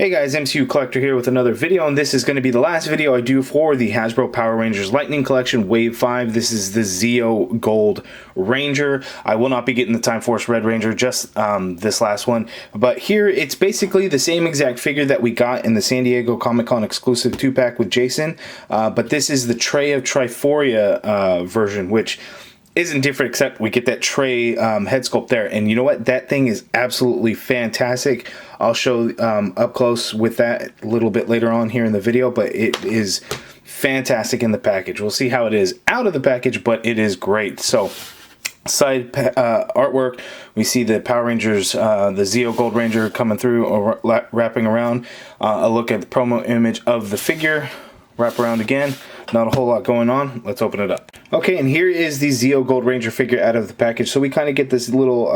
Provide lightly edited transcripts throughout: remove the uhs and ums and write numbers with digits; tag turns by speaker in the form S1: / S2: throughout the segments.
S1: Hey guys, MCU Collector here with another video, and this is going to be the last video I do for the Hasbro Power Rangers Lightning Collection Wave 5. This is the Zeo Gold Ranger. I will not be getting the Time Force Red Ranger, just this last one. But here, it's basically the same exact figure that we got in the San Diego Comic-Con exclusive 2-pack with Jason. But this is the Trey of Triforia version, which isn't different, except we get that Trey head sculpt there. And you know what? That thing is absolutely fantastic. I'll show up close with that a little bit later on here in the video, but it is fantastic in the package. We'll see how it is out of the package, but it is great. So side artwork, we see the Power Rangers, the Zeo Gold Ranger coming through or wrapping around. A look at the promo image of the figure. Wrap around again. Not a whole lot going on. Let's open it up. Okay, and here is the Zeo Gold Ranger figure out of the package. So we kind of get this little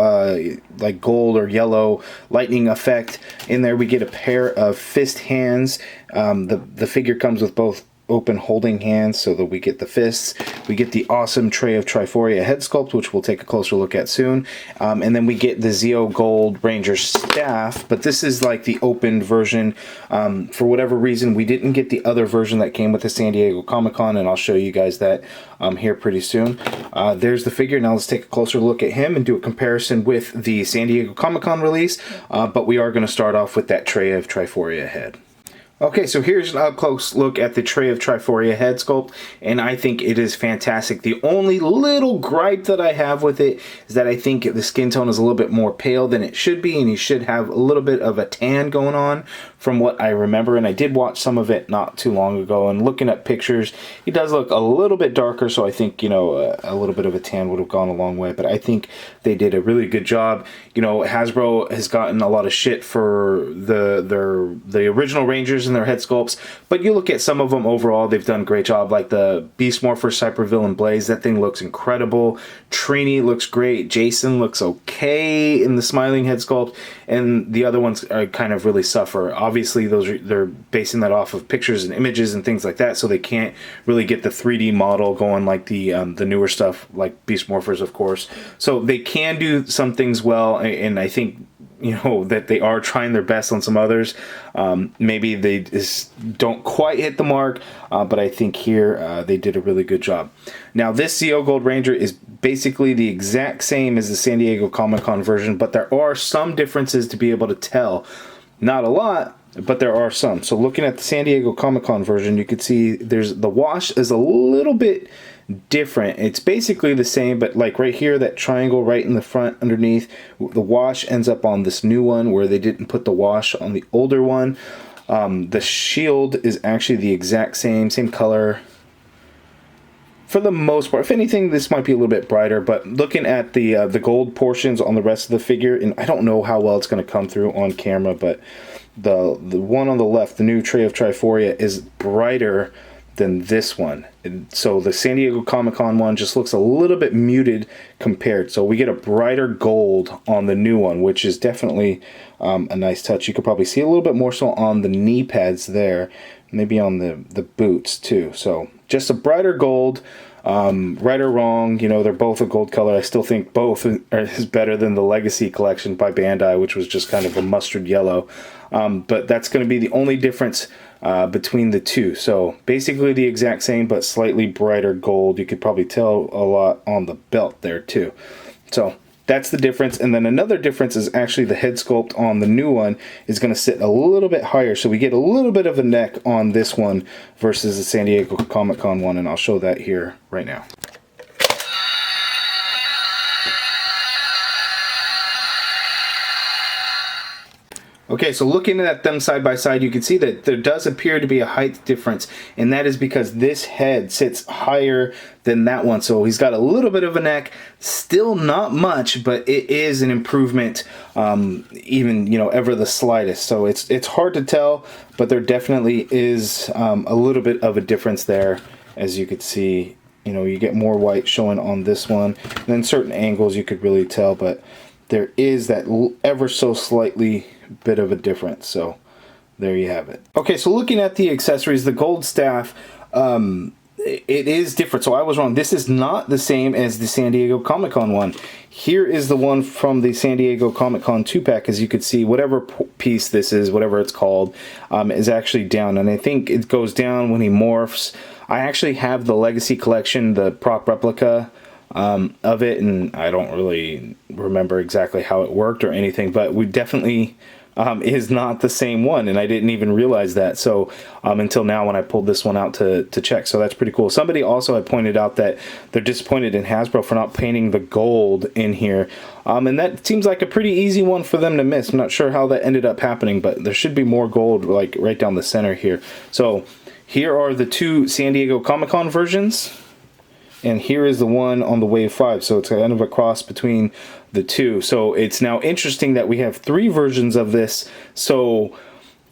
S1: like gold or yellow lightning effect in there. We get a pair of fist hands. The figure comes with both open holding hands so that we get the fists. We get the awesome Trey of Triforia head sculpt, which we'll take a closer look at soon. And then we get the Zeo Gold Ranger staff, but this is like the opened version. For whatever reason, we didn't get the other version that came with the San Diego Comic-Con, and I'll show you guys that here pretty soon. There's the figure. Now let's take a closer look at him and do a comparison with the San Diego Comic-Con release, but we are going to start off with that Trey of Triforia head. Okay, so here's an up-close look at the Trey of Triforia head sculpt, and I think it is fantastic. The only little gripe that I have with it is that I think the skin tone is a little bit more pale than it should be, and he should have a little bit of a tan going on from what I remember, and I did watch some of it not too long ago, and looking at pictures, he does look a little bit darker, so I think, you know, a little bit of a tan would have gone a long way, but I think they did a really good job. You know, Hasbro has gotten a lot of shit for the original Rangers and their head sculpts, but you look at some of them overall, they've done a great job. Like the Beast Morpher, Cybervillain Blaze, that thing looks incredible. Trini looks great. Jason looks okay in the smiling head sculpt, and the other ones are kind of really suffer. Obviously, they're basing that off of pictures and images and things like that, so they can't really get the 3D model going like the newer stuff, like Beast Morphers, of course. So they can do some things well, and I think, you know, that they are trying their best on some others. Maybe they just don't quite hit the mark, but I think here they did a really good job. Now, this Zeo Gold Ranger is basically the exact same as the San Diego Comic-Con version, but there are some differences to be able to tell. Not a lot, but there are some. So looking at the San Diego Comic-Con version, you can see the wash is a little bit different. It's basically the same, but like right here, that triangle right in the front underneath, the wash ends up on this new one where they didn't put the wash on the older one. The shield is actually the exact same color for the most part. If anything, this might be a little bit brighter, but looking at the gold portions on the rest of the figure, and I don't know how well it's going to come through on camera, but the one on the left, the new Trey of Triforia, is brighter than this one. And so the San Diego Comic-Con one just looks a little bit muted compared. So we get a brighter gold on the new one, which is definitely a nice touch. You could probably see a little bit more so on the knee pads there, maybe on the boots too. So just a brighter gold. Right or wrong, you know, they're both a gold color. I still think both is better than the Legacy collection by Bandai, which was just kind of a mustard yellow. But that's going to be the only difference between the two. So basically the exact same, but slightly brighter gold. You could probably tell a lot on the belt there too. So that's the difference. And then another difference is actually the head sculpt on the new one is going to sit a little bit higher. So we get a little bit of a neck on this one versus the San Diego Comic-Con one. And I'll show that here right now. Okay, so looking at them side by side, you can see that there does appear to be a height difference, and that is because this head sits higher than that one. So he's got a little bit of a neck, still not much, but it is an improvement, even, you know, ever the slightest. So it's hard to tell, but there definitely is a little bit of a difference there, as you could see. You know, you get more white showing on this one, and then certain angles you could really tell, but there is that ever so slightly bit of a difference. So there you have it. Okay, so looking at the accessories, the gold staff, it is different. So I was wrong. This is not the same as the San Diego Comic-Con one. Here is the one from the San Diego Comic-Con 2-pack. As you could see, whatever piece this is, whatever it's called, is actually down. And I think it goes down when he morphs. I actually have the Legacy Collection, the prop replica of it, and I don't really remember exactly how it worked or anything, but we definitely is not the same one, and I didn't even realize that. So until now when I pulled this one out to check. So that's pretty cool. Somebody also had pointed out that they're disappointed in Hasbro for not painting the gold in here, and that seems like a pretty easy one for them to miss. I'm not sure how that ended up happening, but there should be more gold like right down the center here. So here are the two San Diego Comic-Con versions, and here is the one on the Wave 5. So it's kind of a cross between the two. So it's now interesting that we have 3 versions of this. So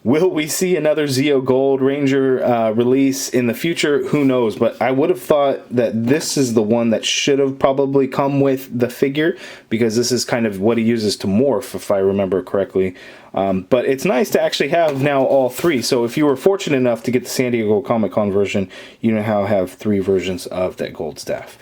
S1: will we see another Zeo Gold Ranger release in the future? Who knows? But I would have thought that this is the one that should have probably come with the figure, because this is kind of what he uses to morph, if I remember correctly. But it's nice to actually have now all 3. So if you were fortunate enough to get the San Diego Comic-Con version, you now have 3 versions of that gold staff.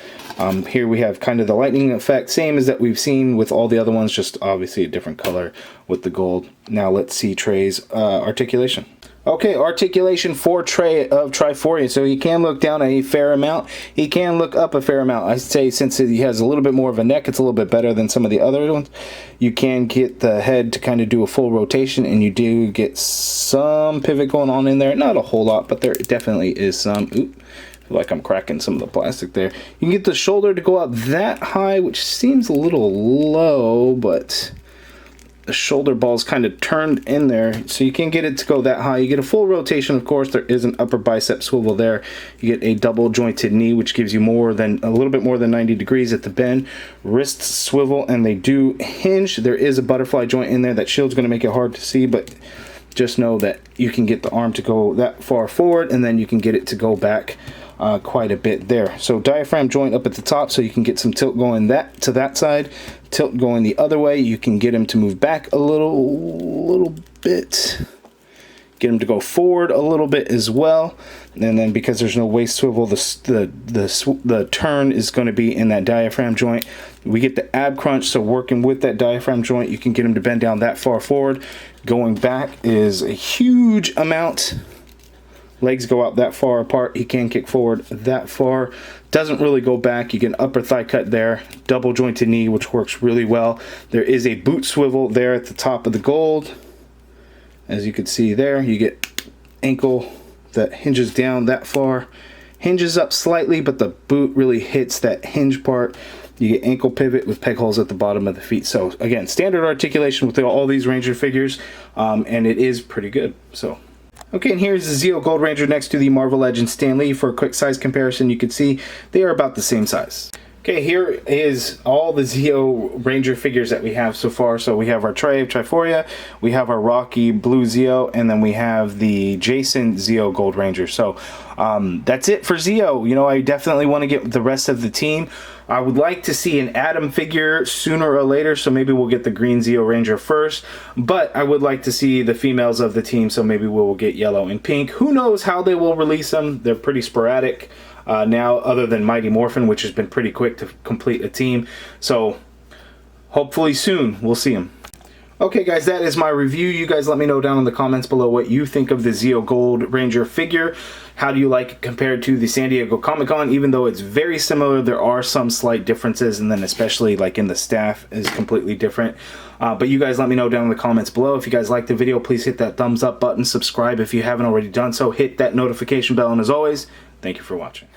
S1: Here we have kind of the lightning effect, same as that we've seen with all the other ones, just obviously a different color with the gold. Now let's see Trey's articulation. Okay, articulation for Trey of Triforia. So he can look down a fair amount. He can look up a fair amount. I say since he has a little bit more of a neck, it's a little bit better than some of the other ones. You can get the head to kind of do a full rotation, and you do get some pivot going on in there. Not a whole lot, but there definitely is some. Oop. Like I'm cracking some of the plastic there. You can get the shoulder to go up that high, which seems a little low, but the shoulder ball's kind of turned in there, so you can get it to go that high. You get a full rotation, of course. There is an upper bicep swivel there. You get a double jointed knee, which gives you a little bit more than 90 degrees at the bend. Wrists swivel, and they do hinge. There is a butterfly joint in there. That shield's going to make it hard to see, but just know that you can get the arm to go that far forward, and then you can get it to go back quite a bit there. So diaphragm joint up at the top, so you can get some tilt going to that side, tilt going the other way. You can get him to move back a little bit, get him to go forward a little bit as well. And then because there's no waist swivel, the turn is going to be in that diaphragm joint. We get the ab crunch, so working with that diaphragm joint, you can get him to bend down that far forward. Going back is a huge amount. Legs go out that far apart. He can kick forward that far. Doesn't really go back. You get an upper thigh cut there. Double jointed knee, which works really well. There is a boot swivel there at the top of the gold. As you can see there, you get ankle that hinges down that far. Hinges up slightly, but the boot really hits that hinge part. You get ankle pivot with peg holes at the bottom of the feet. So again, standard articulation with all these Ranger figures, and it is pretty good. So. Okay, and here's the Zeo Gold Ranger next to the Marvel Legends Stan Lee. For a quick size comparison, you can see they are about the same size. Okay, here is all the Zeo Ranger figures that we have so far. So we have our Trey of Triforia, we have our Rocky Blue Zeo, and then we have the Jason Zeo Gold Ranger. So that's it for Zeo. You know, I definitely want to get the rest of the team. I would like to see an Adam figure sooner or later, so maybe we'll get the green Zeo Ranger first. But I would like to see the females of the team, so maybe we'll get yellow and pink. Who knows how they will release them? They're pretty sporadic now, other than Mighty Morphin, which has been pretty quick to complete a team. So hopefully soon we'll see them. Okay guys, that is my review. You guys let me know down in the comments below what you think of the Zeo Gold Ranger figure. How do you like it compared to the San Diego Comic-Con? Even though it's very similar, there are some slight differences, and then especially like in the staff is completely different. But you guys let me know down in the comments below. If you guys like the video, please hit that thumbs up button, subscribe if you haven't already done so, hit that notification bell, and as always, thank you for watching.